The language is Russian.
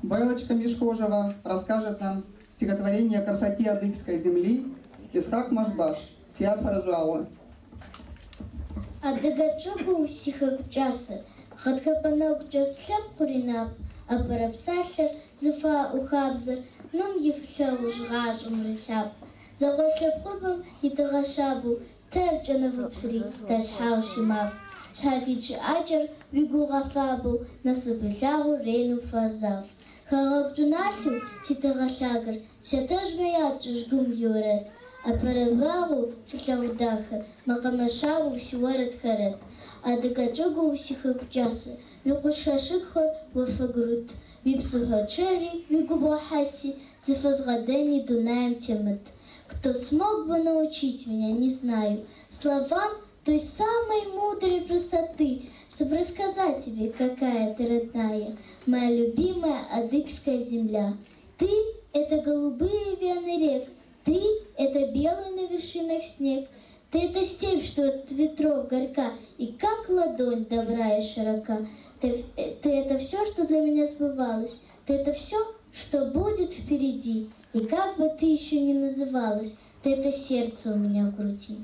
Белочка Мишхожева расскажет нам стихотворение о красоте адыгской земли Исхак Машбаш. Сиапараджуала. Адыгачугу сихакчасы, хатхапанок джаслям куринап, а парапсахер зефа ухабза, нум евхеуш гажум рихаб. Загошлеп хубам хитагашабу, терджана вупсри, дашхау шимав. Шафич аджар вигу гафабу, насыпыхягу рейну фарзав. Харакджуналю ситагашагар, сятажмеячуш гум юрет. Апаравагу филаудахар, макамашаву сюарет харет. Адыгачугу сихакчасы, викушашикхар вафагрут. Випсухачери, вигубахаси, зефазгадени дунаем темет. Кто смог бы научить меня, не знаю, словам той самой мудрой простоты, чтобы рассказать тебе, какая ты родная, моя любимая адыгская земля. Ты — это голубые вены рек, ты — это белый на вершинах снег, ты — это степь, что от ветров горька, и как ладонь добра и широка. Ты — это все, что для меня сбывалось, ты — это все, что будет впереди. И как бы ты еще ни называлась, ты — это сердце у меня в груди.